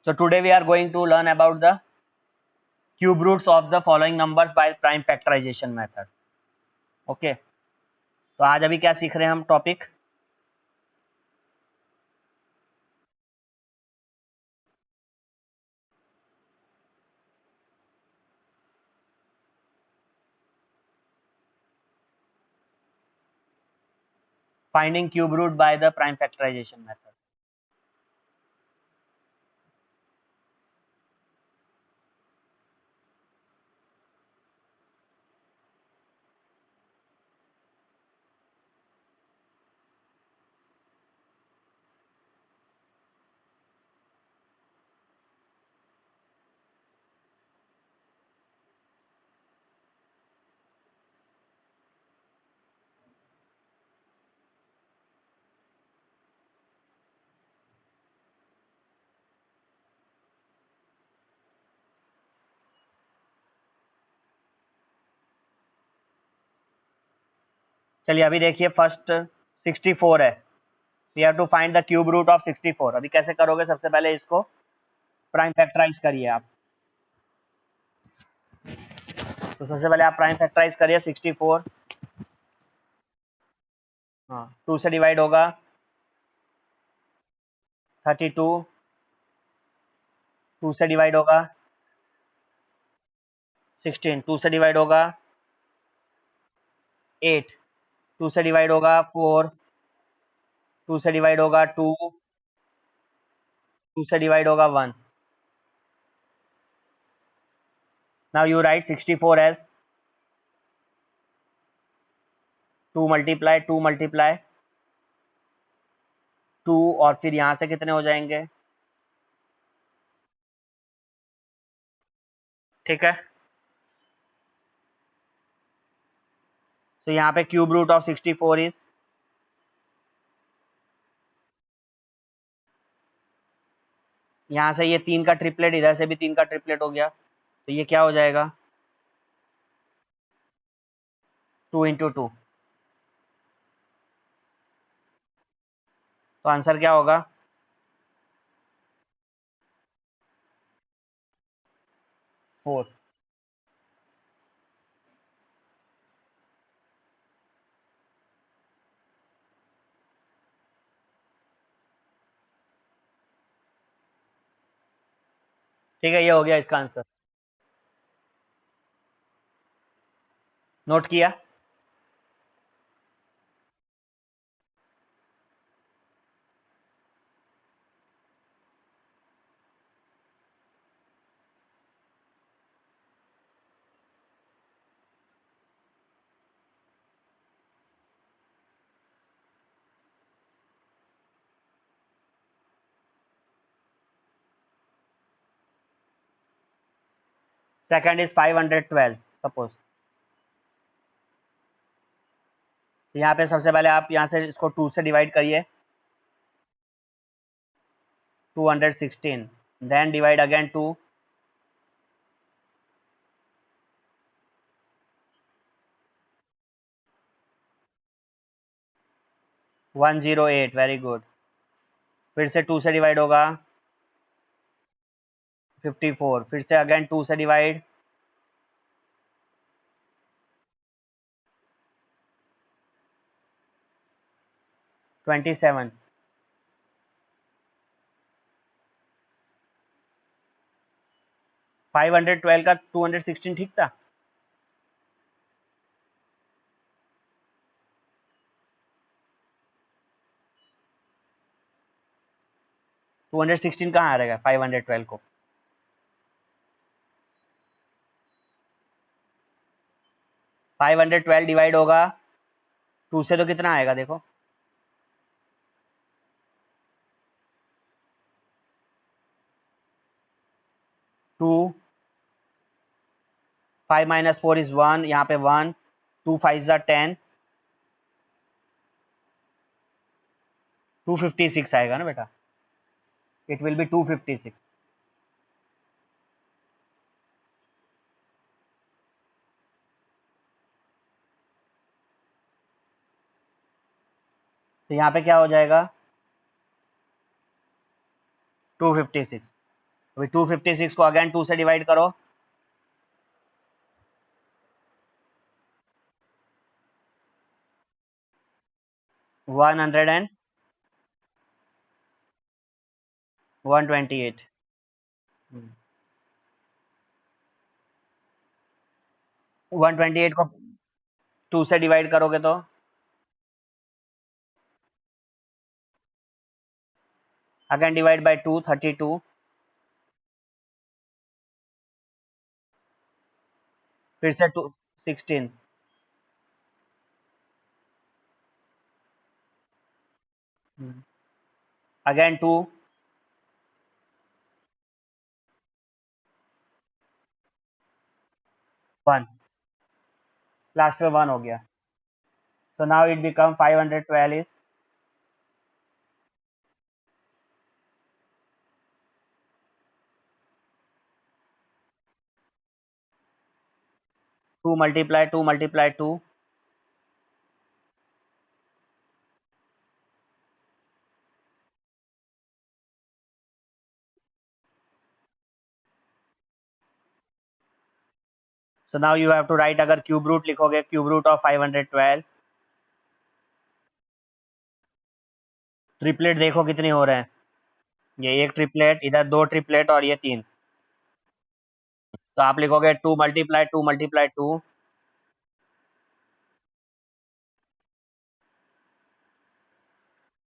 So today we are going to learn about the cube roots of the following numbers by prime factorization method. Okay, तो आज अभी क्या सीख रहे हैं हम topic finding cube root by the prime factorisation method. चलिए अभी देखिए फर्स्ट 64 है. We have to find the cube root of 64. अभी कैसे करोगे? सबसे पहले इसको प्राइम फैक्टराइज करिए आप. तो सबसे पहले आप प्राइम फैक्टराइज करिए 64. हाँ, 2 से डिवाइड होगा 32, 2 से डिवाइड होगा 16, 2 से डिवाइड होगा 8, 2 से डिवाइड होगा 4, 2 से डिवाइड होगा 2, 2 से डिवाइड होगा 1. Now you write 64 as 2 multiply 2 multiply 2 और फिर यहाँ से कितने हो जाएंगे? ठीक है. तो यहाँ पे क्यूब रूट ऑफ 64 इज यहाँ से ये 3 का ट्रिपलेट, इधर से भी 3 का ट्रिपलेट हो गया, तो ये क्या हो जाएगा? 2 इंटू 2. तो आंसर क्या होगा? 4. ठीक है, ये हो गया इसका आंसर. नोट किया? Second is 512 suppose. यहाँ पे सबसे पहले आप यहाँ से इसको 2 से डिवाइड करिए 216, then divide again 2, 108. Very good. फिर से 2 से डिवाइड होगा 54, फिर से अगेन 2 से डिवाइड 27. 512 का 216 ठीक था. टू 216 कहाँ आ रहेगा 512 को? फाइव 512 डिवाइड होगा 2 से तो कितना आएगा देखो? 2, 5 माइनस 4 इज 1, यहाँ पे 1, 2 5 ज़ा 10, 256 आएगा ना बेटा. It will be 256. तो यहाँ पे क्या हो जाएगा? 256. अभी 256 को अगेन 2 से डिवाइड करो, 100 एंड 128। 128 को 2 से डिवाइड करोगे तो अगेन डिवाइड बाय 2, 32, फिर से 2, 16, अगेन 2, 1, लास्ट में 1 हो गया। So now it become 512 is 2 multiply 2 multiply 2, so now you have to write, अगर क्यूब रूट लिखोगे, क्यूब रूट ऑफ 512, ट्रिपलेट देखो कितने हो रहे हैं, ये एक ट्रिपलेट, इधर 2 ट्रिपलेट और ये 3, तो आप लिखोगे 2 multiply 2 multiply 2,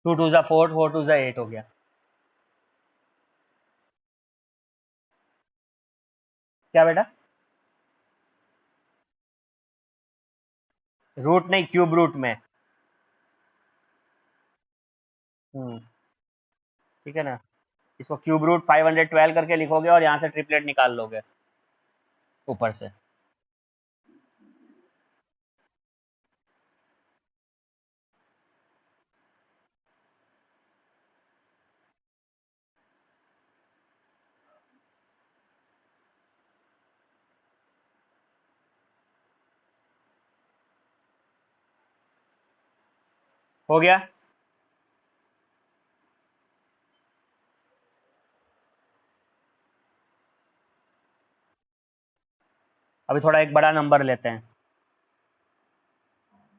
2 2 जा 4, 4 2 जा 8 हो गया। क्या बेटा? रूट नहीं, क्यूब रूट में। ठीक है ना, इसको क्यूब रूट 512 करके लिखोगे और यहाँ से ट्रिपलेट निकाल लोगे ऊपर से। हो गया? अभी थोड़ा एक बड़ा नंबर लेते हैं,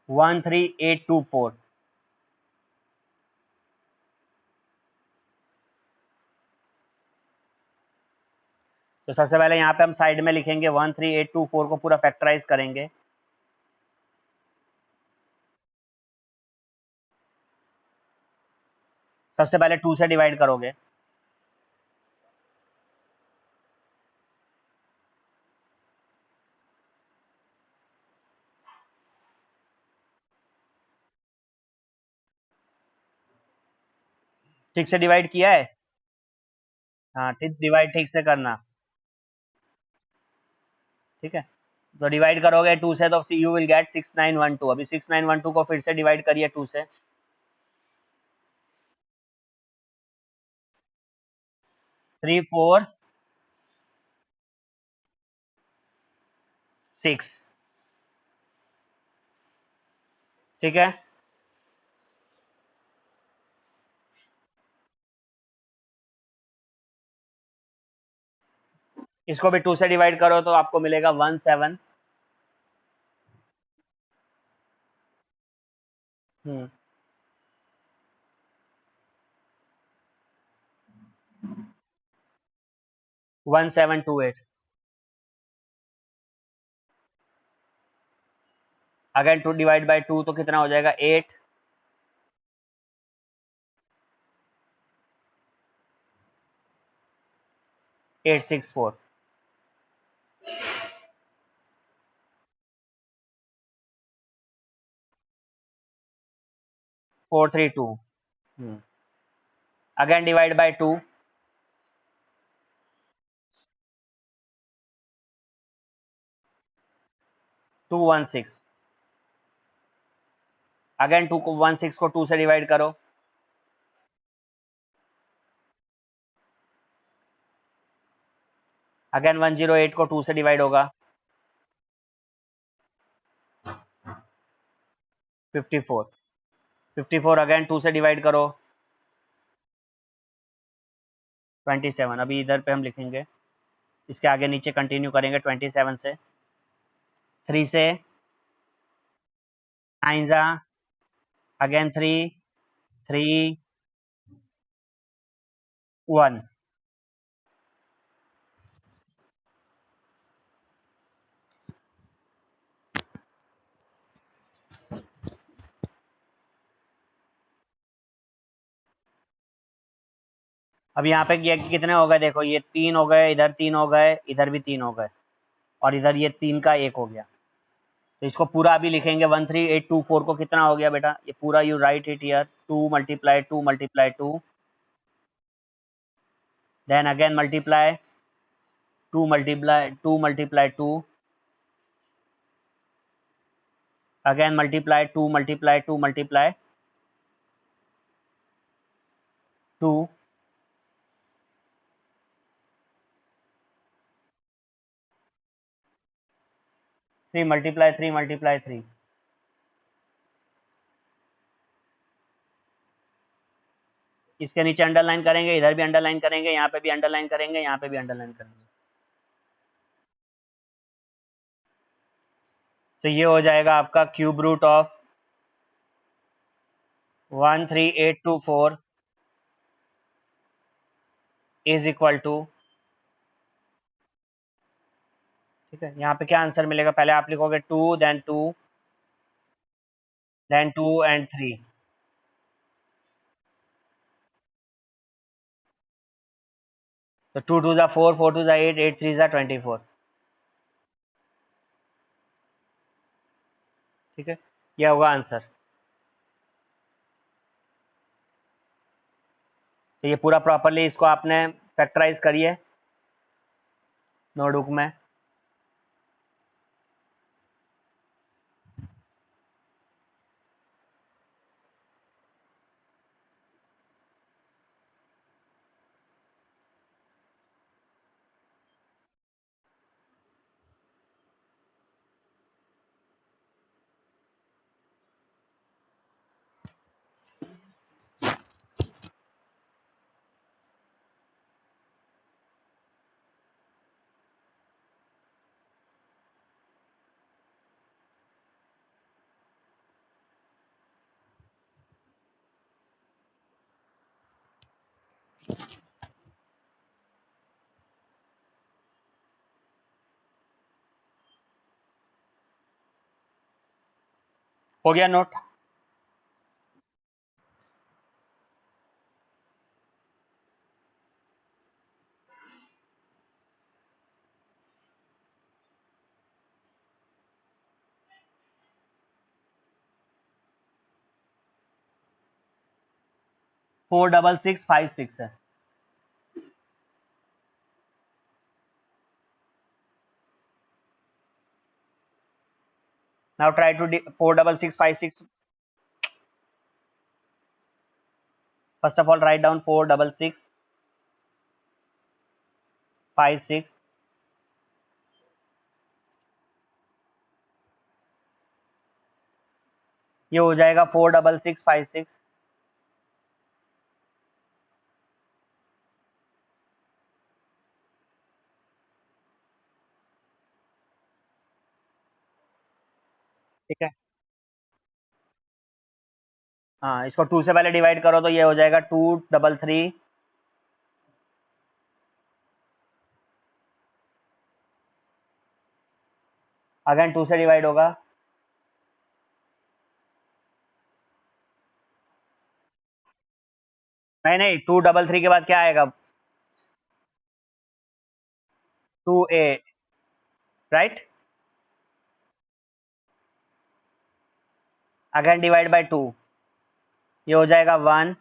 13824। तो सबसे पहले यहाँ पे हम साइड में लिखेंगे 13824 को पूरा फैक्टराइज करेंगे। सबसे पहले 2 से डिवाइड करोगे, ठीक से डिवाइड किया है? हाँ ठीक, डिवाइड ठीक से करना। ठीक है, तो डिवाइड करोगे 2 से तो यू विल गेट 6912। अभी 6912 को फिर से डिवाइड करिए 2 से, 3 4 6। ठीक है, इसको भी 2 से डिवाइड करो तो आपको मिलेगा 17। 1728। अगेन 2 डिवाइड बाय 2 तो कितना हो जाएगा? 8, 864। 432। Again divide by 2, 216। अगेन 216 को 2 से डिवाइड करो, अगेन 108 को 2 से डिवाइड होगा, 54। 54 अगेन 2 से डिवाइड करो, 27, अभी इधर पे हम लिखेंगे, इसके आगे नीचे कंटिन्यू करेंगे 27 से। 3 से 9 जा, अगेन 3, 3, 1। अब यहाँ पे ये कितने हो गए, देखो ये 3 हो गए, इधर 3 हो गए, इधर भी 3 हो गए, और इधर ये 3 का 1 हो गया। तो इसको पूरा अभी लिखेंगे 13824 को कितना हो गया बेटा, ये पूरा you write it here, 2 multiply 2 multiply 2, then again multiply 2 multiply 2 multiply 2, again multiply 2 multiply 2 multiply 2, 3 multiply 3 multiply 3। इसके नीचे अंडरलाइन करेंगे, इधर भी अंडरलाइन करेंगे, यहाँ पे भी अंडरलाइन करेंगे, यहाँ पे भी अंडरलाइन करेंगे। तो ये हो जाएगा आपका cube root of 13824 is equal to, ठीक है, यहाँ पे क्या आंसर मिलेगा, पहले आप लिखोगे 2, देन 2, देन 2 एंड 3। तो 2 2 जा 4, 4 2 जा 8, 8 3 जा 24। ठीक है, ये होगा आंसर। तो ये पूरा प्रॉपरली इसको आपने फैक्टराइज करिए नोटबुक में। हो गया note. Four double six five six है। Now try to 4 6 6 5 6। First of all write down 4 6 6 5 6। ये हो जाएगा 4 6 6 5 6। ठीक है, हाँ, इसको 2 से पहले डिवाइड करो तो ये हो जाएगा 2 3 3। अगेन 2 से डिवाइड होगा, नहीं नहीं, 2 3 3 के बाद क्या आएगा, 2a, right. Again divide by 2, ये हो जाएगा 1।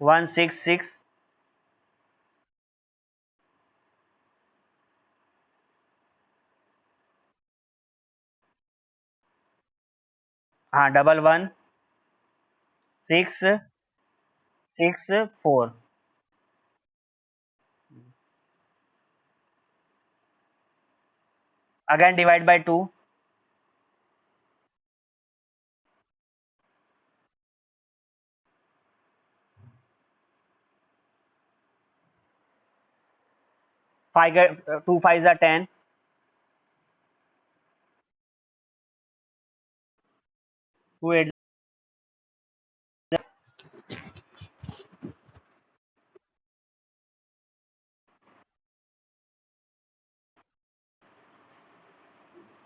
वन सिक्स सिक्स, हाँ, 11 6 6 4। Again divide by 2. 2 5s are 10. 2 8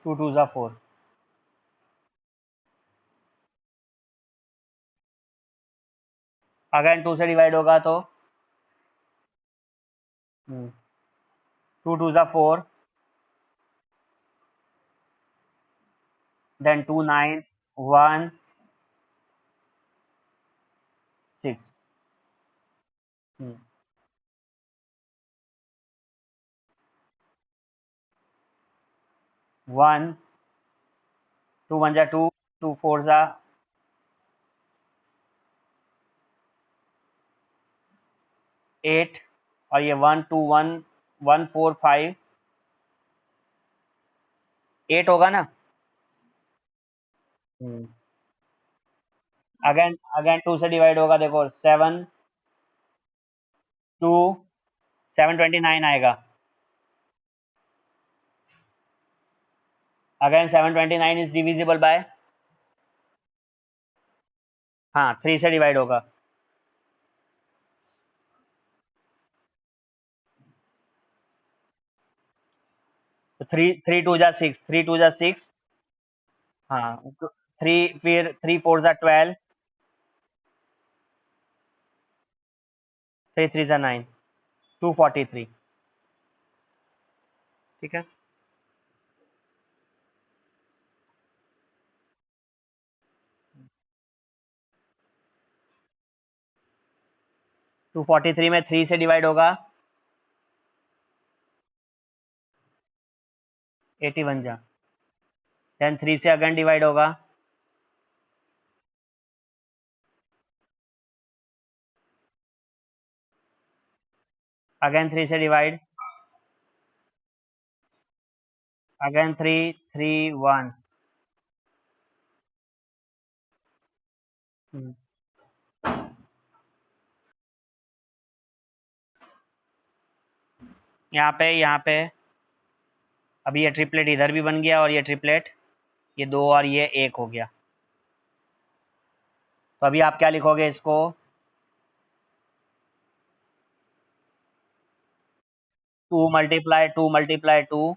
2 2s are 4. Again 2 से डिवाइड होगा तो 2 2s are 4. Then 2 9 1 6. 1 2 1 जा 2, 2 4 जा 8, और ये 1 2 1 1 4 5 8 होगा ना. अगेन अगेन 2 से डिवाइड होगा, देखो 7 2 729 आएगा. अगेन 729 इज डिविजिबल बाय, हाँ 3 से डिवाइड होगा. तो 3 2 जा 6. हाँ 3, फिर 3 4 जा 12, 3 3 जा 9, 243. ठीक है. 243 में 3 से डिवाइड होगा 81 जा. देन 3 से अगेन डिवाइड होगा, अगेन 3 से डिवाइड, अगेन 3 3 1. यहाँ पे अभी ये ट्रिपलेट इधर भी बन गया, और ये ट्रिपलेट, ये 2 और ये 1 हो गया. तो अभी आप क्या लिखोगे इसको, 2 multiply 2 multiply 2,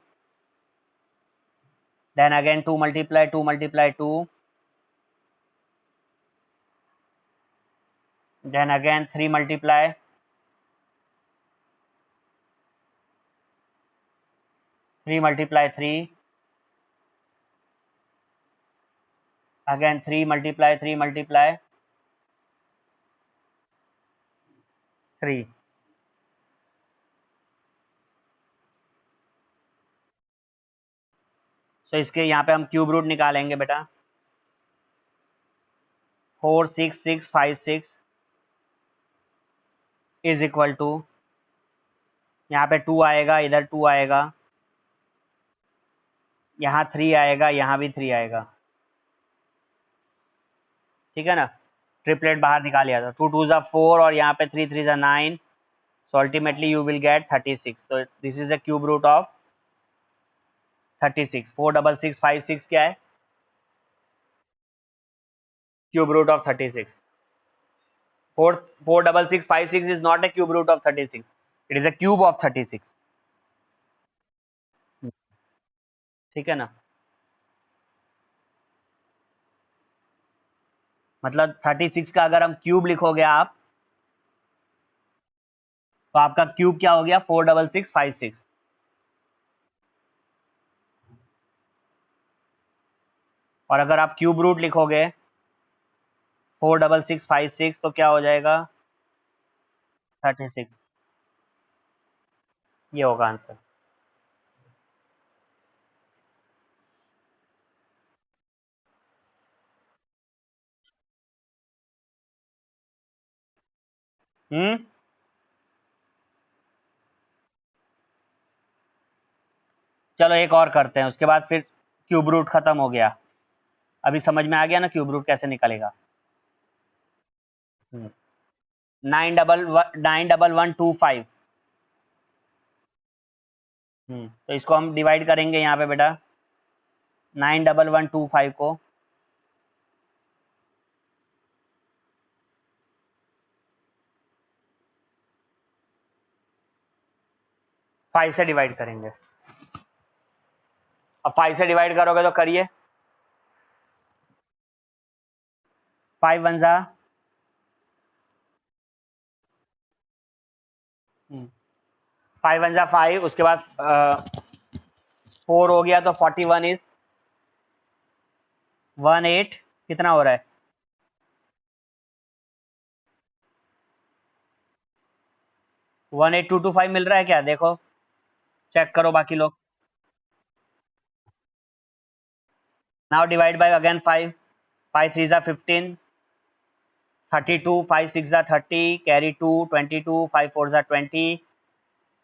then again 2 multiply 2 multiply 2, then again 3 multiply 3 multiply 3, again 3 multiply 3 multiply 3. So इसके यहाँ पे हम क्यूब रूट निकालेंगे बेटा. 4 6 6 5 6 इज इक्वल टू, यहाँ पे 2 आएगा, इधर 2 आएगा, यहाँ 3 आएगा, यहाँ भी 3 आएगा. ठीक है ना. ट्रिपलेट बाहर निकाल लिया था. 2 2 जा 4, और यहाँ पे 3 3 जा 9. So ultimately you will get 36. So this is the cube root of 36. 4 6 6 5 6 क्या है, cube root of 36. 4 4 6 6 5 6 is not a cube root of 36. It is a cube of 36. ठीक है ना. मतलब 36 का अगर हम क्यूब लिखोगे आप, तो आपका क्यूब क्या हो गया, 4 6 6 5 6. और अगर आप क्यूब रूट लिखोगे 4 6 6 5 6, तो क्या हो जाएगा, 36. ये होगा आंसर. चलो एक और करते हैं, उसके बाद फिर क्यूब रूट खत्म हो गया। अभी समझ में आ गया ना क्यूब रूट कैसे निकलेगा। 91125। तो इसको हम डिवाइड करेंगे यहाँ पे बेटा, 91125 को 5 से डिवाइड करेंगे। अब 5 से डिवाइड करोगे तो करिए। 5 वन ज़ा 5 वन ज़ा 5, उसके बाद 4 हो गया तो 41 इज 18। कितना हो रहा है? 18225 मिल रहा है क्या? देखो, चेक करो बाकी लोग। Now divide by again 5। 5 3 ज़ा 15, 32, 5 6 ज़ा 30, कैरी 2 22, 5 4 ज़ा 20,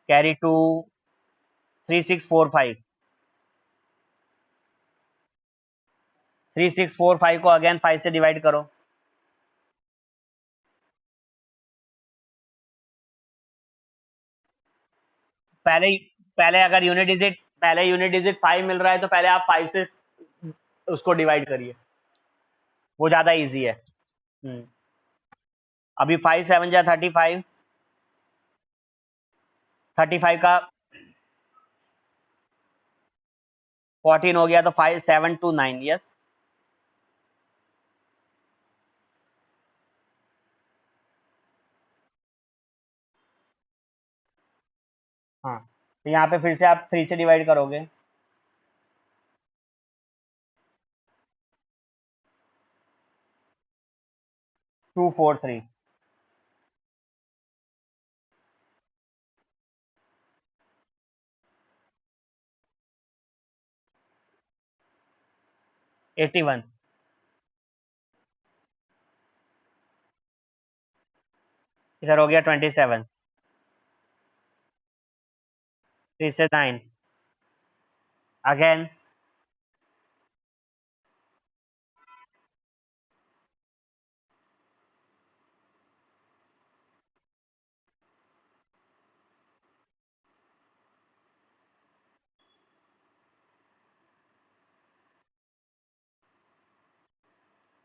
कैरी 2 3645। 3645 को अगेन 5 से डिवाइड करो। पहले पहले अगर यूनिट डिजिट 5 मिल रहा है तो पहले आप 5 से उसको डिवाइड करिए, वो ज़्यादा इजी है। अभी 5 7 जा 35, 35 का 14 हो गया तो 5 7 2 9। यस, हाँ, तो यहाँ पे फिर से आप 3 से डिवाइड करोगे। 243। 81। इधर हो गया 27। 3 से 9 अगेन।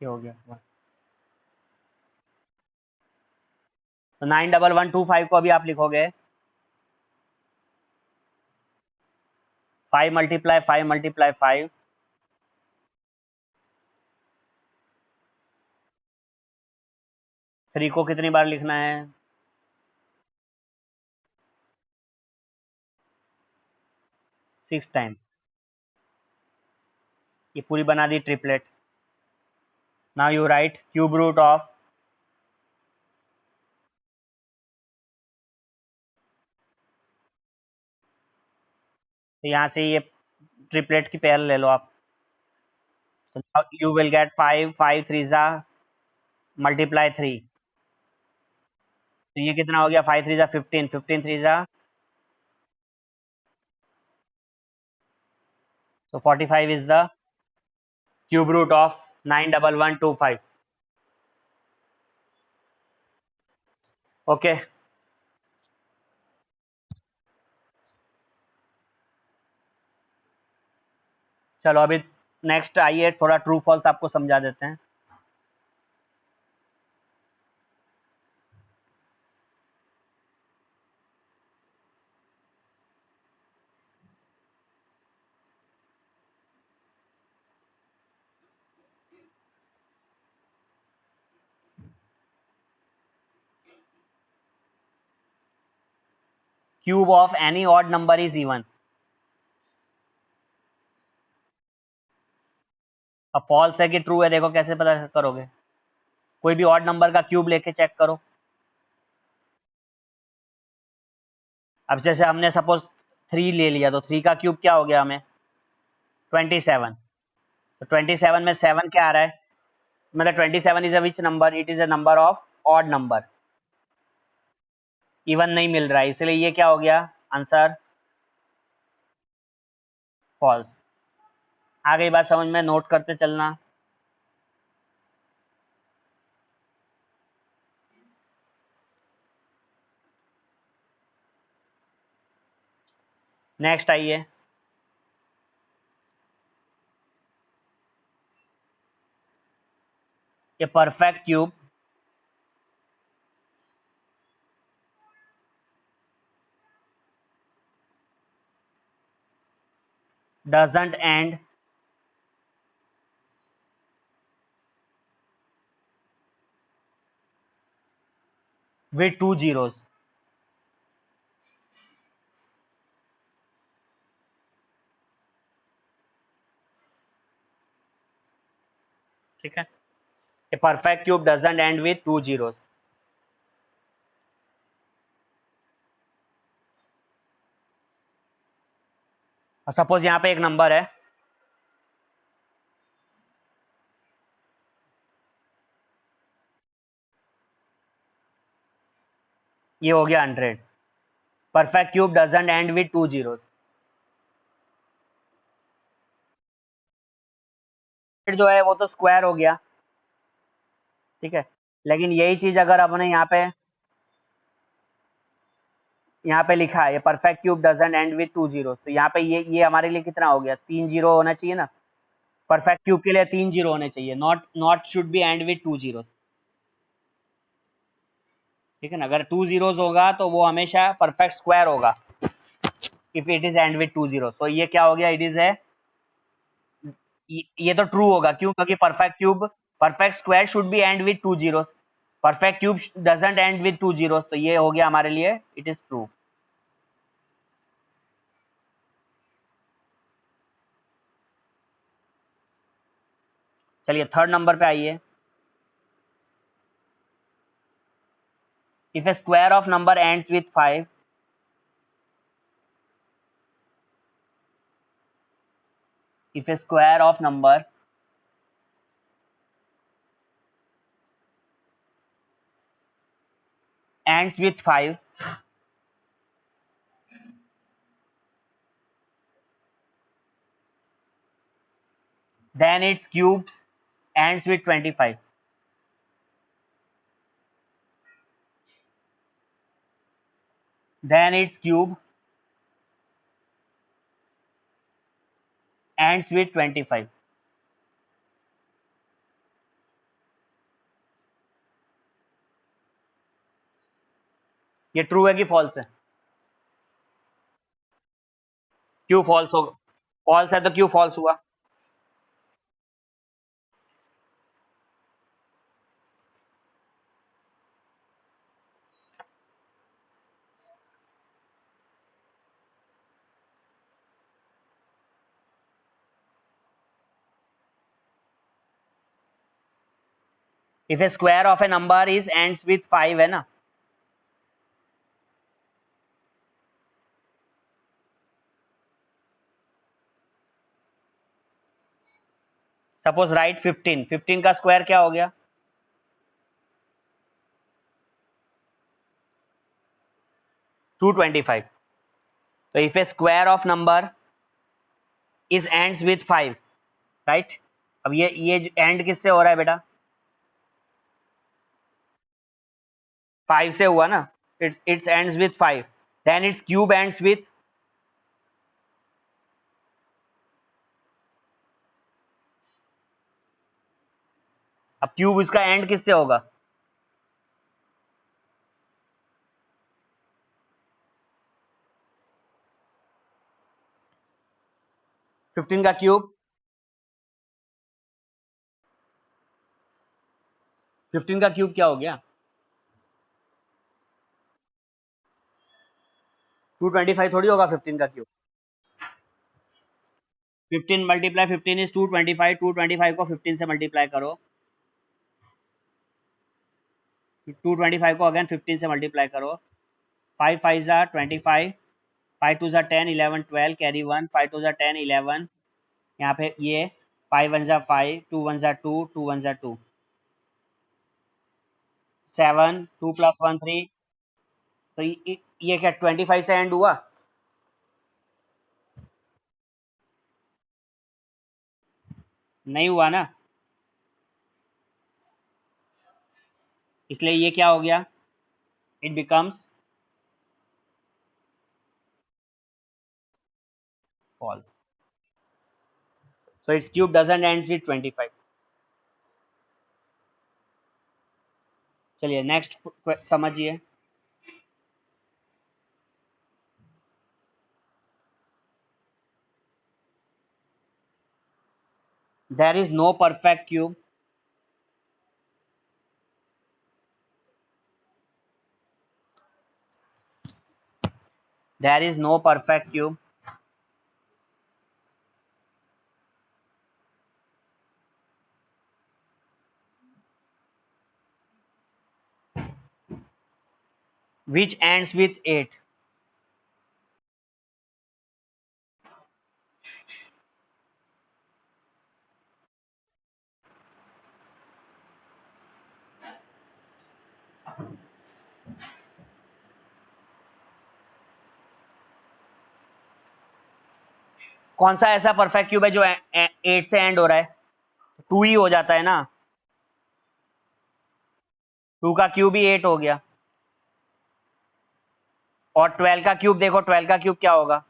ये हो गया। तो 91125 को अभी आप लिखोगे 5 मल्टीप्लाई 5 मल्टीप्लाई 5। 3 को कितनी बार लिखना है? 6 टाइम्स। ये पूरी बना दी triplet. Now you write cube root of, तो यहाँ से ये ट्रिपलेट की पेयर ले लो आप। तो यू विल गेट 5 5 3 ज़ा मल्टीप्लाई 3। तो ये कितना हो गया? 5 3 ज़ा 15, 15 3 ज़ा, so 45 is the cube root of 91125. Okay, चलो अभी नेक्स्ट आइए, थोड़ा ट्रू फॉल्स आपको समझा देते हैं। Cube of any odd number is even. अब फॉल्स है कि ट्रू है, देखो कैसे पता करोगे? कोई भी ऑड नंबर का क्यूब लेके चेक करो। अब जैसे हमने सपोज 3 ले लिया, तो 3 का क्यूब क्या हो गया हमें? 27। तो 27 में 7 क्या आ रहा है? मतलब 27 is a which number? It is a number of odd number. Even नहीं मिल रहा है, इसलिए ये क्या हो गया आंसर? फॉल्स। आ गई बात समझ में, नोट करते चलना। नेक्स्ट आइए, a perfect cube doesn't end with two zeros। ठीक है, a perfect cube doesn't and with two zeros. Suppose यहाँ पे एक नंबर है, ये हो गया 100। Perfect cube doesn't and with two zeros. जो है वो तो स्क्वायर हो गया, ठीक है, लेकिन यही चीज अगर अपने यहाँ पे लिखा है, ये perfect cube doesn't and with two zeros, तो यहाँ पे ये हमारे लिए कितना हो गया, 3 जीरो होना चाहिए ना। परफेक्ट क्यूब के लिए 3 जीरो होने चाहिए, not should be and with two zeros. ठीक है ना, अगर टू जीरोस होगा तो वो हमेशा परफेक्ट स्क्वायर होगा if it is end with two zero. So ये क्या हो गया, इट इज है, ये तो ट्रू होगा, क्यों, क्योंकि perfect square should be and with two zeros, perfect cube doesn't and with two zeros, तो ये हो गया हमारे लिए इट इज ट्रू। चलिए थर्ड नंबर पे आइए, if A square of number ends with 5, if a square of number ends with 5, then its cubes ends with 25, then its cube ends with 25। ये ट्रू है कि फॉल्स है, क्यों false होगा, false है तो क्यों फॉल्स हुआ, if a square of a number is ends with 5 है ना, सपोज राइट 15, 15 का स्क्वायर क्या हो गया, 225। तो if A square of number is ends with 5, right, अब ये एंड किससे हो रहा है बेटा, 5 से हुआ ना, it's ends with 5, then it's cube ends with, अब क्यूब इसका एंड किससे होगा, फिफ्टीन का क्यूब, 15 का क्यूब क्या हो गया, 225 थोड़ी होगा 15 का क्यूब, 15 मल्टीप्लाई 15 इज 225, 225 को 15 से मल्टीप्लाई करो, 225 को अगेन 15 से मल्टीप्लाई करो, 5 5 ज़ा 25, 5 2 ज़ा 10, 11 12 कैरी 1, 5 2 ज़ा 10 11, यहाँ पे ये 5 1 ज़ा 5, 2 1 ज़ा 2, 2 1 ज़ा 2, 7 2 प्लस 1 3, तो ये क्या 25 से एंड हुआ, नहीं हुआ ना, इसलिए ये क्या हो गया, it becomes false. So it's cube doesn't end with 25। चलिए नेक्स्ट समझिए। There is no perfect cube there is no perfect cube which ends with 8। कौन सा ऐसा परफेक्ट क्यूब है जो 8 से एंड हो रहा है, 2 ही हो जाता है ना, 2 का क्यूब ही 8 हो गया। और 12 का क्यूब देखो, 12 का क्यूब क्या होगा,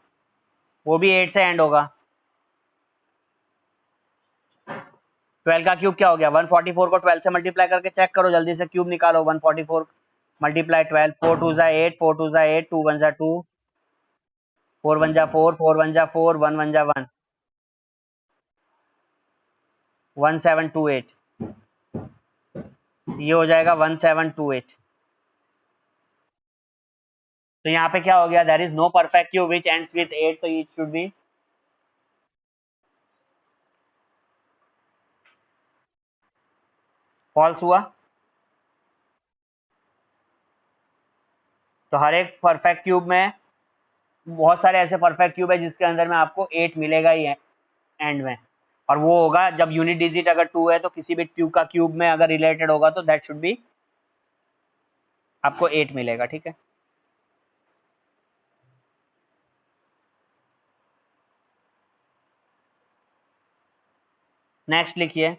वो भी 8 से एंड होगा। 12 का क्यूब क्या हो गया, 144 को 12 से मल्टीप्लाई करके चेक करो, जल्दी से क्यूब निकालो। 144 मल्टीप्लाई 12, 4 टू जा 8, 4 टू जा 8, 2 1 जा 2, 4 1 जा 4, 4 1 जा 4, 1 1 जा 1, 1728। ये हो जाएगा 1728। तो यहाँ पे क्या हो गया, there is no perfect cube which ends with 8, तो इट शुड बी फॉल्स हुआ। तो हर एक परफेक्ट क्यूब में बहुत सारे ऐसे परफेक्ट क्यूब है जिसके अंदर में आपको 8 मिलेगा ही एंड में, और वो होगा जब यूनिट डिजिट अगर 2 है तो किसी भी ट्यूब का क्यूब में अगर रिलेटेड होगा तो दैट शुड बी आपको 8 मिलेगा, ठीक है। नेक्स्ट लिखिए,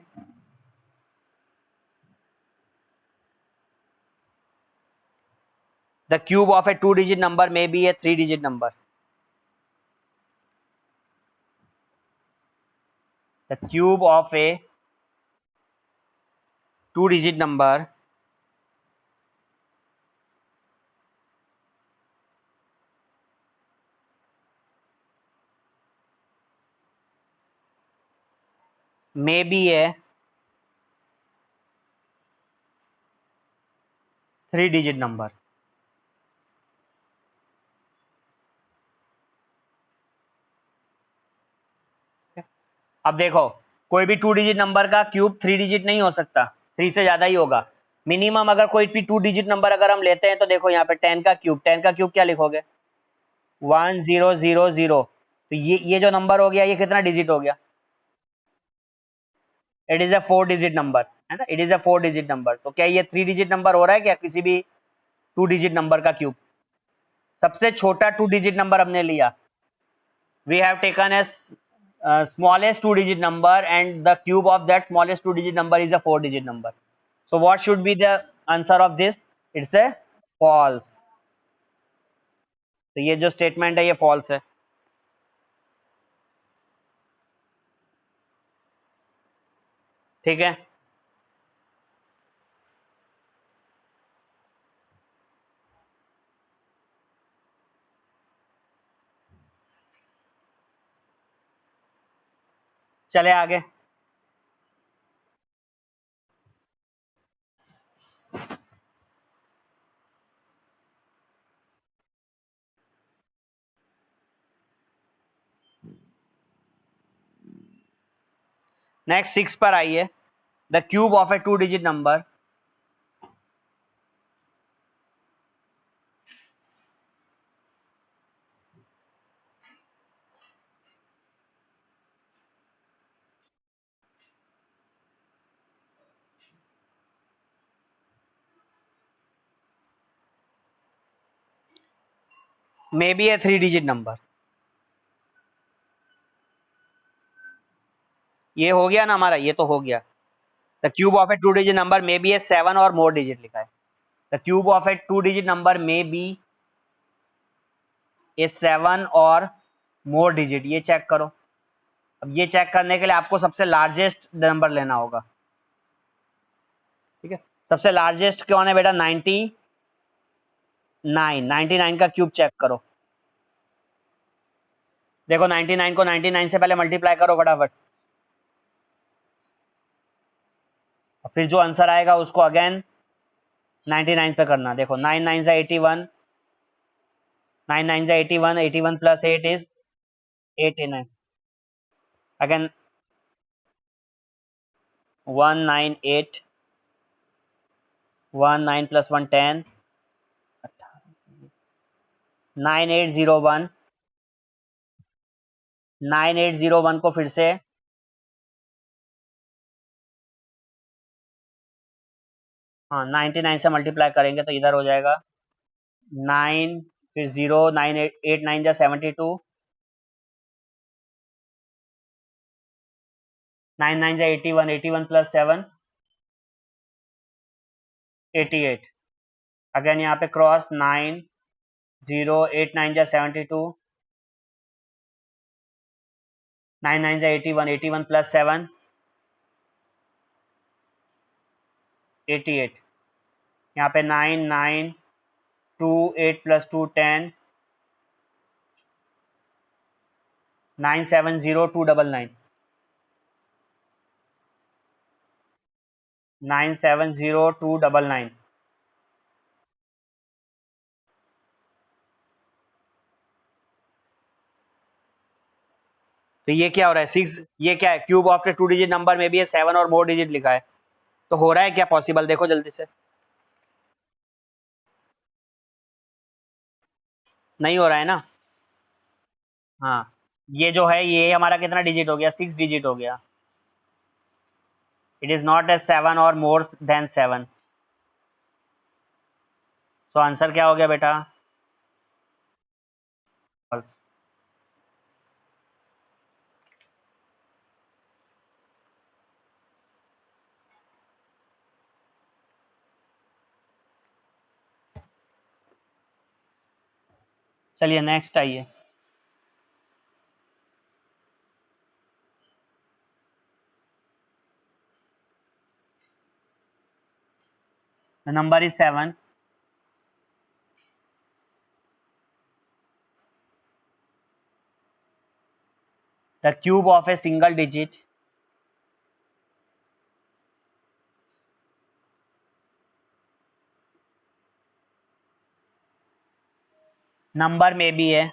the cube of a 2 digit number may be a 3 digit number. The cube of a 2 digit number may be a 3 digit number. अब देखो, कोई भी 2 डिजिट नंबर का क्यूब 3 डिजिट नहीं हो सकता, 3 से ज्यादा ही होगा मिनिमम। अगर कोई भी 2 डिजिट नंबर अगर हम लेते हैं तो देखो यहाँ पे 10 का क्यूब, 10 का क्यूब क्या लिखोगे, 1000। तो ये जो नंबर हो गया ये कितना डिजिट हो गया, it is a 4 digit number, है ना, it is a 4 digit number. तो क्या ये 3 डिजिट नंबर हो रहा है क्या किसी भी 2 डिजिट नंबर का क्यूब। सबसे छोटा 2 डिजिट नंबर हमने लिया, we have taken as smallest 2 digit number and the cube of that smallest 2 digit number is a 4 digit number. So what should be the answer of this, it's a false। तो ये जो statement है ये false है, ठीक है। चले आगे, नेक्स्ट 6 पर आइए। The cube of a 2 digit number may be a 3 digit number. ये हो गया ना हमारा, ये तो हो गया। The cube of a 2 digit number may be a 7 or more digit लिखा है। The cube of a 2 digit number may be a 7 or more digit, ये चेक करो। अब ये चेक करने के लिए आपको सबसे लार्जेस्ट नंबर लेना होगा, ठीक है। सबसे लार्जेस्ट कौन है बेटा? 99 का क्यूब चेक करो। देखो 99 को 99 से पहले मल्टीप्लाई करो फटाफट, और फिर जो आंसर आएगा उसको अगेन 99 पे करना। देखो 9 9 से 81, 9 9 से 81, 81 प्लस 8 इज 89। अगेन 198, 19 प्लस 1 10, 9801, 9801 को फिर से हाँ 99 से मल्टीप्लाई करेंगे तो इधर हो जाएगा 9, फिर 0, 9 8 9 जा 72, 9 9 जा 81, 81 प्लस 7 88। अगेन यहाँ पे क्रॉस 9 0 8 9 जा 72, 9 9 जा 81, 81 प्लस 7 88। यहाँ पे 9 9 2 8 प्लस 2 10, 970 299, 970 299। तो ये क्या हो रहा है? 6, ये क्या है? Cube of a 2 digit number में भी है 7 और मोर डिजिट लिखा है, तो हो रहा है क्या पॉसिबल? देखो जल्दी से। नहीं हो रहा है ना? हाँ, ये जो है ये हमारा कितना डिजिट हो गया? 6 डिजिट हो गया। It is not as 7 or more than 7। So answer क्या हो गया बेटा? फॉल्स। चलिए नेक्स्ट आइए। The number is 7. The cube of a single digit number may be a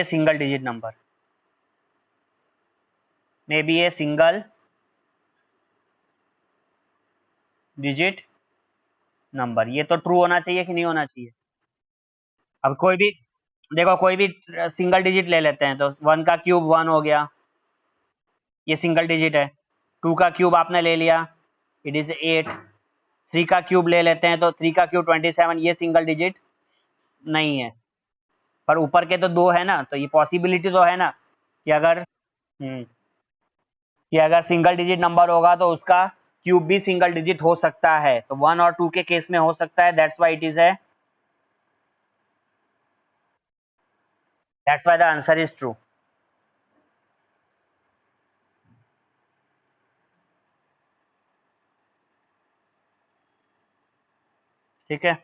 single digit number. May be a single digit number. ये तो true होना चाहिए कि नहीं होना चाहिए? अब कोई भी देखो, कोई भी सिंगल डिजिट ले लेते हैं तो 1 का क्यूब 1 हो गया, ये सिंगल डिजिट है। 2 का क्यूब आपने ले लिया, इट इज 8। 3 का क्यूब ले लेते हैं तो 3 का क्यूब 27, ये सिंगल डिजिट नहीं है। पर ऊपर के तो दो है ना, तो ये पॉसिबिलिटी तो है ना कि अगर सिंगल डिजिट नंबर होगा तो उसका क्यूब भी सिंगल डिजिट हो सकता है। तो 1 और 2 के केस में हो सकता है, दैट्स व्हाई इट इज है, that's why the answer is true. ठीक है।